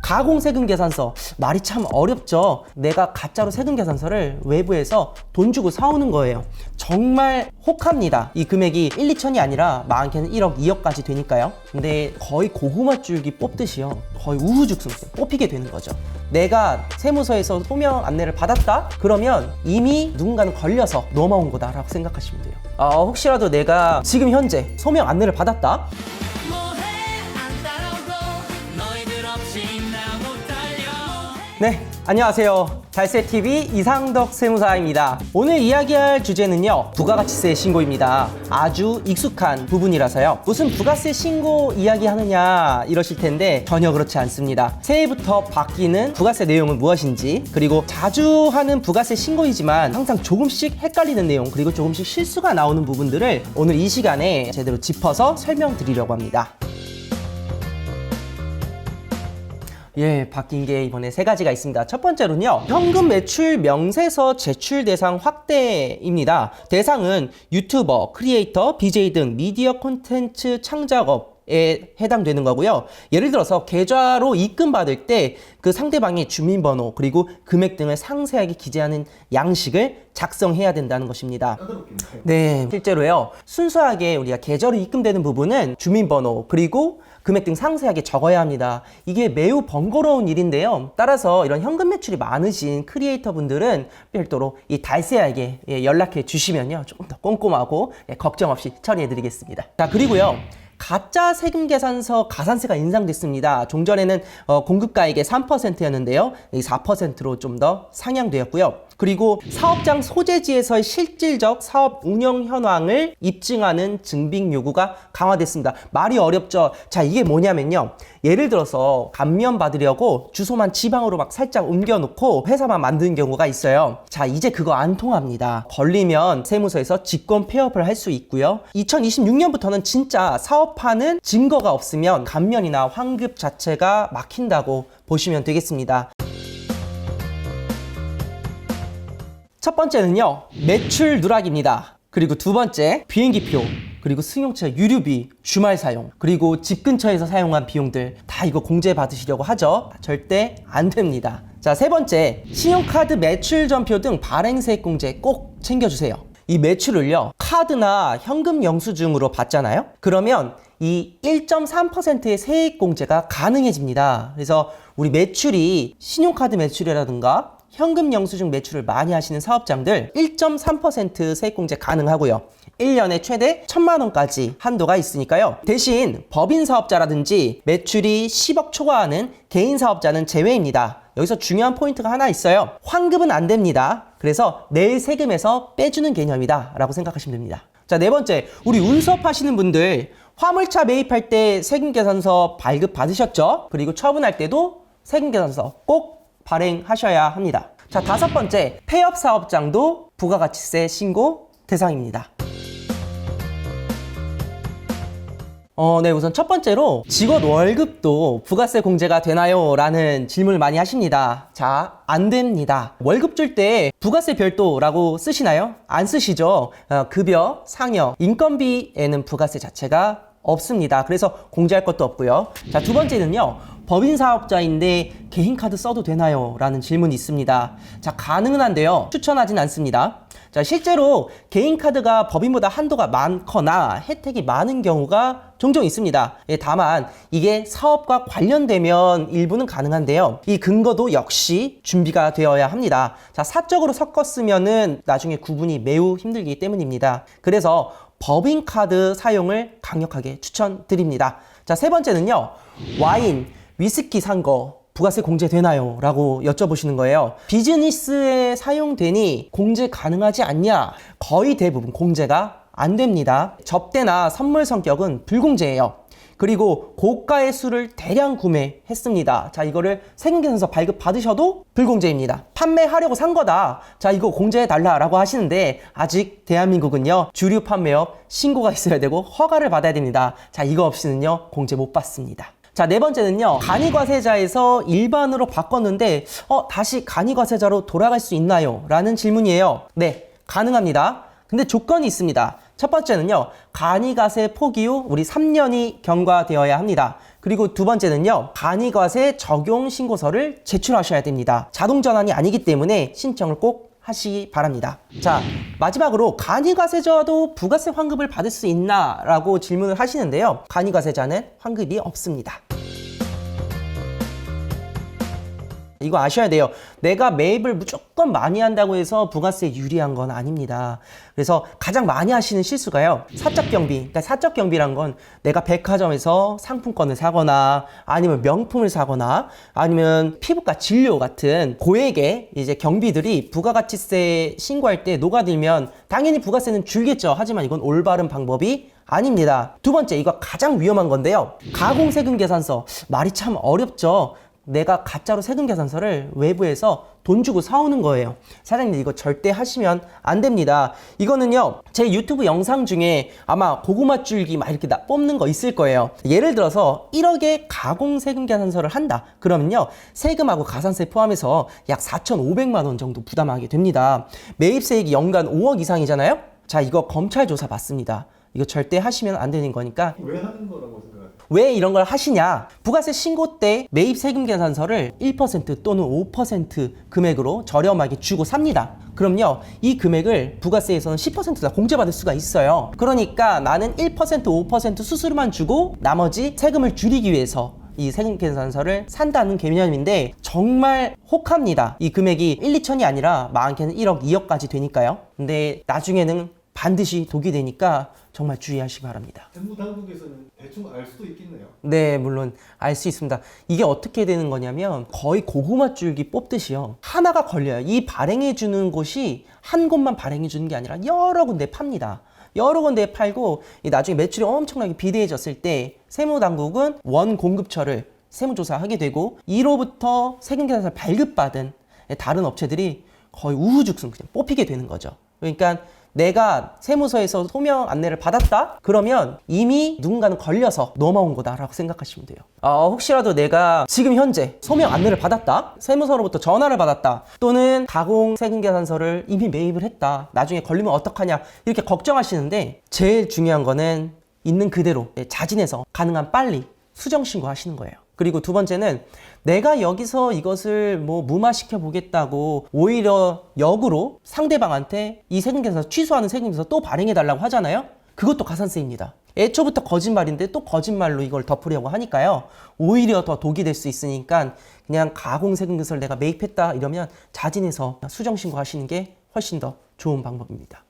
가공 세금 계산서 말이 참 어렵죠. 내가 가짜로 세금 계산서를 외부에서 돈 주고 사오는 거예요. 정말 혹합니다. 이 금액이 1, 2천이 아니라 많게는 1억, 2억까지 되니까요. 근데 거의 고구마 줄기 뽑듯이요. 거의 우후죽순 뽑히게 되는 거죠. 내가 세무서에서 소명 안내를 받았다? 그러면 이미 누군가는 걸려서 넘어온 거다라고 생각하시면 돼요. 혹시라도 내가 지금 현재 소명 안내를 받았다? 네, 안녕하세요. 달세TV 이상덕 세무사입니다. 오늘 이야기할 주제는요, 부가가치세 신고입니다. 아주 익숙한 부분이라서요. 무슨 부가세 신고 이야기하느냐 이러실 텐데 전혀 그렇지 않습니다. 새해부터 바뀌는 부가세 내용은 무엇인지, 그리고 자주 하는 부가세 신고이지만 항상 조금씩 헷갈리는 내용, 그리고 조금씩 실수가 나오는 부분들을 오늘 이 시간에 제대로 짚어서 설명드리려고 합니다. 예, 바뀐 게 이번에 3가지가 있습니다. 첫 번째로는요, 현금 매출 명세서 제출 대상 확대입니다. 대상은 유튜버, 크리에이터, BJ 등 미디어 콘텐츠 창작업에 해당되는 거고요. 예를 들어서 계좌로 입금 받을 때 그 상대방의 주민번호 그리고 금액 등을 상세하게 기재하는 양식을 작성해야 된다는 것입니다. 네, 실제로요, 순수하게 우리가 계좌로 입금되는 부분은 주민번호 그리고 금액 등 상세하게 적어야 합니다. 이게 매우 번거로운 일인데요. 따라서 이런 현금 매출이 많으신 크리에이터 분들은 별도로 이 달세아에게 연락해 주시면요, 조금 더 꼼꼼하고 걱정 없이 처리해 드리겠습니다. 자, 그리고요, 가짜 세금 계산서 가산세가 인상됐습니다. 종전에는 공급가액의 3%였는데요. 이 4%로 좀 더 상향되었고요. 그리고 사업장 소재지에서의 실질적 사업 운영 현황을 입증하는 증빙 요구가 강화됐습니다. 말이 어렵죠? 자, 이게 뭐냐면요, 예를 들어서 감면 받으려고 주소만 지방으로 막 살짝 옮겨놓고 회사만 만드는 경우가 있어요. 자, 이제 그거 안 통합니다. 걸리면 세무서에서 직권 폐업을 할 수 있고요. 2026년부터는 진짜 사업하는 증거가 없으면 감면이나 환급 자체가 막힌다고 보시면 되겠습니다. 첫 번째는요, 매출 누락입니다. 그리고 두 번째, 비행기표, 그리고 승용차 유류비, 주말 사용, 그리고 집 근처에서 사용한 비용들 다 이거 공제 받으시려고 하죠? 절대 안 됩니다. 자, 세 번째, 신용카드 매출 전표 등 발행세액 공제 꼭 챙겨주세요. 이 매출을요, 카드나 현금 영수증으로 받잖아요? 그러면 이 1.3%의 세액 공제가 가능해집니다. 그래서 우리 매출이 신용카드 매출이라든가 현금 영수증 매출을 많이 하시는 사업장들 1.3% 세액공제 가능하고요. 1년에 최대 1,000만 원까지 한도가 있으니까요. 대신 법인 사업자라든지 매출이 10억 초과하는 개인 사업자는 제외입니다. 여기서 중요한 포인트가 하나 있어요. 환급은 안 됩니다. 그래서 내 세금에서 빼주는 개념이다 라고 생각하시면 됩니다. 자, 네 번째, 우리 운수업 하시는 분들 화물차 매입할 때 세금계산서 발급 받으셨죠? 그리고 처분할 때도 세금계산서 꼭 발행하셔야 합니다. 자, 다섯 번째, 폐업 사업장도 부가가치세 신고 대상입니다. 네, 우선 첫 번째로 직원 월급도 부가세 공제가 되나요? 라는 질문을 많이 하십니다. 자, 안 됩니다. 월급 줄 때 부가세 별도라고 쓰시나요? 안 쓰시죠? 급여, 상여, 인건비에는 부가세 자체가 없습니다. 그래서 공제할 것도 없고요. 자, 두 번째는요, 법인 사업자인데 개인카드 써도 되나요? 라는 질문이 있습니다. 자, 가능은 한데요, 추천하진 않습니다. 자, 실제로 개인카드가 법인보다 한도가 많거나 혜택이 많은 경우가 종종 있습니다. 다만 이게 사업과 관련되면 일부는 가능한데요, 이 근거도 역시 준비가 되어야 합니다. 자, 사적으로 섞었으면은 나중에 구분이 매우 힘들기 때문입니다. 그래서 법인카드 사용을 강력하게 추천드립니다. 자, 세 번째는요, 와인, 위스키 산 거 부가세 공제되나요? 라고 여쭤보시는 거예요. 비즈니스에 사용되니 공제 가능하지 않냐? 거의 대부분 공제가 안 됩니다. 접대나 선물 성격은 불공제예요. 그리고 고가의 술을 대량 구매했습니다. 자, 이거를 세금계산서 발급 받으셔도 불공제입니다. 판매하려고 산 거다. 자, 이거 공제해달라라고 하시는데 아직 대한민국은요, 주류 판매업 신고가 있어야 되고 허가를 받아야 됩니다. 자, 이거 없이는요, 공제 못 받습니다. 자, 네 번째는요, 간이과세자에서 일반으로 바꿨는데 다시 간이과세자로 돌아갈 수 있나요? 라는 질문이에요. 네, 가능합니다. 근데 조건이 있습니다. 첫 번째는요, 간이과세 포기 후 우리 3년이 경과되어야 합니다. 그리고 두 번째는요, 간이과세 적용 신고서를 제출하셔야 됩니다. 자동 전환이 아니기 때문에 신청을 꼭 하시기 바랍니다. 자, 마지막으로 간이과세자도 부가세 환급을 받을 수 있나? 라고 질문을 하시는데요. 간이과세자는 환급이 없습니다. 이거 아셔야 돼요. 내가 매입을 무조건 많이 한다고 해서 부가세에 유리한 건 아닙니다. 그래서 가장 많이 하시는 실수가요, 사적 경비. 그러니까 사적 경비란 건 내가 백화점에서 상품권을 사거나 아니면 명품을 사거나 아니면 피부과 진료 같은 고액의 이제 경비들이 부가가치세 신고할 때 녹아들면 당연히 부가세는 줄겠죠. 하지만 이건 올바른 방법이 아닙니다. 두 번째, 이거 가장 위험한 건데요. 가공세금 계산서. 말이 참 어렵죠. 내가 가짜로 세금 계산서를 외부에서 돈 주고 사오는 거예요. 사장님, 이거 절대 하시면 안 됩니다. 이거는요, 제 유튜브 영상 중에 아마 고구마 줄기 막 이렇게 뽑는 거 있을 거예요. 예를 들어서 1억의 가공 세금 계산서를 한다. 그러면요, 세금하고 가산세 포함해서 약 4,500만 원 정도 부담하게 됩니다. 매입세액이 연간 5억 이상이잖아요. 자, 이거 검찰 조사 받습니다. 이거 절대 하시면 안 되는 거니까. 왜 하는 거라고 생각하세요? 왜 이런 걸 하시냐? 부가세 신고 때 매입 세금 계산서를 1% 또는 5% 금액으로 저렴하게 주고 삽니다. 그럼요, 이 금액을 부가세에서는 10%다 공제받을 수가 있어요. 그러니까 나는 1%, 5% 수수료만 주고 나머지 세금을 줄이기 위해서 이 세금 계산서를 산다는 개념인데 정말 혹합니다. 이 금액이 1, 2천이 아니라 많게는 1억, 2억까지 되니까요. 근데 나중에는 반드시 독이 되니까 정말 주의하시기 바랍니다. 세무당국에서는 대충 알 수도 있겠네요. 네, 물론 알 수 있습니다. 이게 어떻게 되는 거냐면 거의 고구마 줄기 뽑듯이요, 하나가 걸려요. 이 발행해 주는 곳이 한 곳만 발행해 주는 게 아니라 여러 군데 팝니다. 여러 군데 팔고 나중에 매출이 엄청나게 비대해졌을 때 세무당국은 원 공급처를 세무조사하게 되고 이로부터 세금 계산서를 발급받은 다른 업체들이 거의 우후죽순 그냥 뽑히게 되는 거죠. 그러니까 내가 세무서에서 소명 안내를 받았다? 그러면 이미 누군가는 걸려서 넘어온 거다라고 생각하시면 돼요. 혹시라도 내가 지금 현재 소명 안내를 받았다? 세무서로부터 전화를 받았다? 또는 가공 세금 계산서를 이미 매입을 했다? 나중에 걸리면 어떡하냐? 이렇게 걱정하시는데 제일 중요한 거는 있는 그대로 자진해서 가능한 빨리 수정신고 하시는 거예요. 그리고 두 번째는 내가 여기서 이것을 무마시켜 보겠다고 오히려 역으로 상대방한테 이 세금 계산서 취소하는 세금 계산서 또 발행해 달라고 하잖아요. 그것도 가산세입니다. 애초부터 거짓말인데 또 거짓말로 이걸 덮으려고 하니까요, 오히려 더 독이 될 수 있으니까 그냥 가공 세금 계산서를 내가 매입했다 이러면 자진해서 수정신고 하시는 게 훨씬 더 좋은 방법입니다.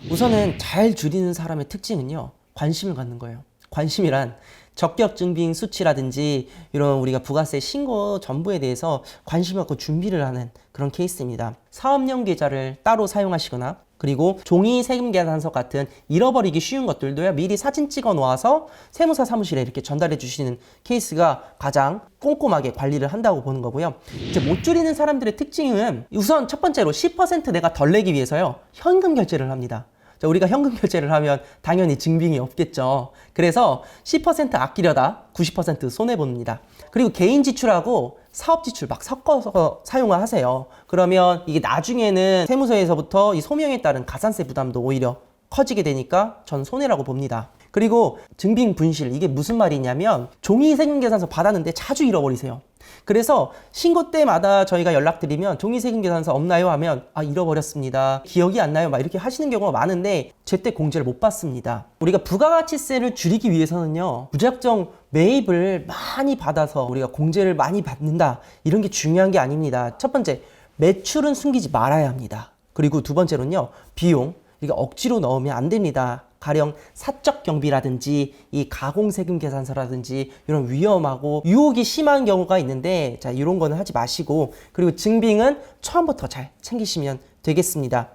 우선은 잘 줄이는 사람의 특징은요, 관심을 갖는 거예요. 관심이란 적격 증빙 수치라든지 이런 우리가 부가세 신고 전부에 대해서 관심을 갖고 준비를 하는 그런 케이스입니다. 사업용 계좌를 따로 사용하시거나 그리고 종이 세금 계산서 같은 잃어버리기 쉬운 것들도요, 미리 사진 찍어 놓아서 세무사 사무실에 이렇게 전달해 주시는 케이스가 가장 꼼꼼하게 관리를 한다고 보는 거고요. 이제 못 줄이는 사람들의 특징은 우선 첫 번째로 10% 내가 덜 내기 위해서요, 현금 결제를 합니다. 자, 우리가 현금 결제를 하면 당연히 증빙이 없겠죠. 그래서 10% 아끼려다 90% 손해봅니다. 그리고 개인 지출하고 사업 지출 막 섞어서 사용을 하세요. 그러면 이게 나중에는 세무서에서부터 이 소명에 따른 가산세 부담도 오히려 커지게 되니까 전 손해라고 봅니다. 그리고 증빙 분실, 이게 무슨 말이냐면 종이 세금 계산서 받았는데 자주 잃어버리세요. 그래서 신고 때마다 저희가 연락드리면 종이 세금 계산서 없나요? 하면 잃어버렸습니다, 기억이 안 나요, 막 이렇게 하시는 경우가 많은데 제때 공제를 못 받습니다. 우리가 부가가치세를 줄이기 위해서는요, 무작정 매입을 많이 받아서 우리가 공제를 많이 받는다, 이런 게 중요한 게 아닙니다. 첫 번째, 매출은 숨기지 말아야 합니다. 그리고 두 번째로는요, 비용, 이거 억지로 넣으면 안 됩니다. 가령 사적 경비라든지 이 가공세금 계산서라든지 이런 위험하고 유혹이 심한 경우가 있는데, 자, 이런 거는 하지 마시고, 그리고 증빙은 처음부터 잘 챙기시면 되겠습니다.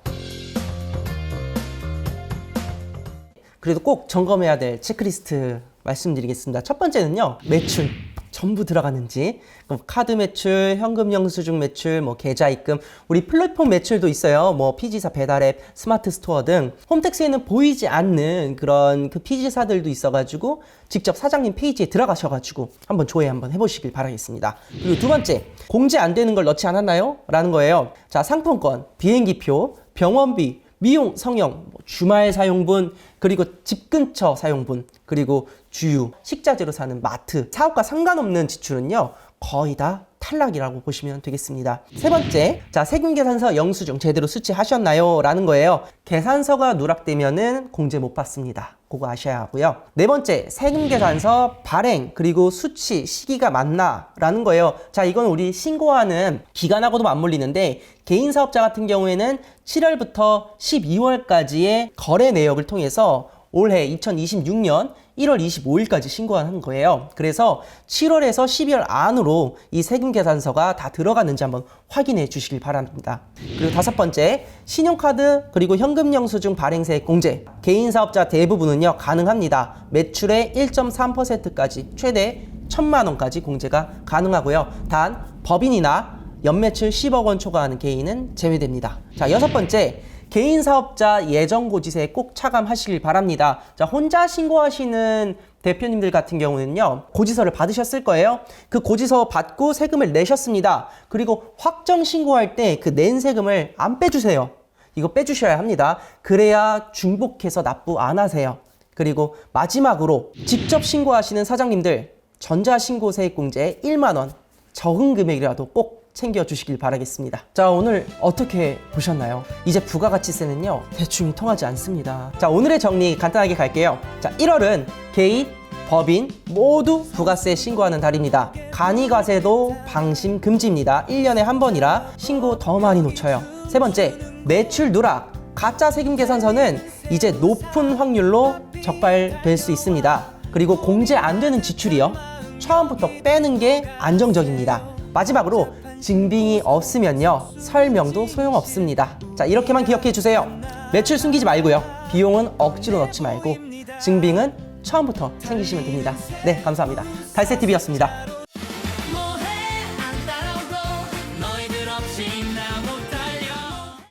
그래도 꼭 점검해야 될 체크리스트 말씀드리겠습니다. 첫 번째는요, 매출 전부 들어가는지, 카드 매출, 현금 영수증 매출, 계좌 입금, 우리 플랫폼 매출도 있어요. 피지사 배달앱, 스마트 스토어 등 홈택스에는 보이지 않는 그런 그 피지사들도 있어가지고 직접 사장님 페이지에 들어가셔가지고 한번 조회 한번 해보시길 바라겠습니다. 그리고 두 번째, 공제 안 되는 걸 넣지 않았나요? 라는 거예요. 자, 상품권, 비행기표, 병원비, 미용, 성형, 주말 사용분, 그리고 집 근처 사용분, 그리고 주유, 식자재로 사는 마트, 사업과 상관없는 지출은요, 거의 다 탈락이라고 보시면 되겠습니다. 세 번째, 자, 세금계산서 영수증 제대로 수취하셨나요? 라는 거예요. 계산서가 누락되면은 공제 못 받습니다. 그거 아셔야 하고요. 네 번째, 세금계산서 발행 그리고 수취 시기가 맞나? 라는 거예요. 자, 이건 우리 신고하는 기간하고도 맞물리는데 개인사업자 같은 경우에는 7월부터 12월까지의 거래 내역을 통해서 올해 2026년 1월 25일까지 신고한 거예요. 그래서 7월에서 12월 안으로 이 세금 계산서가 다 들어갔는지 한번 확인해 주시길 바랍니다. 그리고 다섯 번째, 신용카드 그리고 현금 영수증 발행세액 공제. 개인 사업자 대부분은요, 가능합니다. 매출의 1.3%까지 최대 1,000만 원까지 공제가 가능하고요. 단 법인이나 연매출 10억 원 초과하는 개인은 제외됩니다. 자, 여섯 번째, 개인 사업자 예정 고지세 꼭 차감하시길 바랍니다. 자, 혼자 신고하시는 대표님들 같은 경우는요, 고지서를 받으셨을 거예요. 그 고지서 받고 세금을 내셨습니다. 그리고 확정 신고할 때 그 낸 세금을 안 빼주세요. 이거 빼주셔야 합니다. 그래야 중복해서 납부 안 하세요. 그리고 마지막으로 직접 신고하시는 사장님들, 전자신고세액공제 1만 원, 적은 금액이라도 꼭 챙겨주시길 바라겠습니다. 자, 오늘 어떻게 보셨나요? 이제 부가가치세는요, 대충 통하지 않습니다. 자, 오늘의 정리 간단하게 갈게요. 자, 1월은 개인, 법인 모두 부가세 신고하는 달입니다. 간이가세도 방심 금지입니다. 1년에 한 번이라 신고 더 많이 놓쳐요. 세 번째, 매출 누락. 가짜 세금 계산서는 이제 높은 확률로 적발될 수 있습니다. 그리고 공제 안 되는 지출이요, 처음부터 빼는 게 안정적입니다. 마지막으로 증빙이 없으면요, 설명도 소용없습니다. 자, 이렇게만 기억해 주세요. 매출 숨기지 말고요, 비용은 억지로 넣지 말고 증빙은 처음부터 챙기시면 됩니다. 네, 감사합니다. 달세TV였습니다. 뭐해 안 따라오고 너희들 없이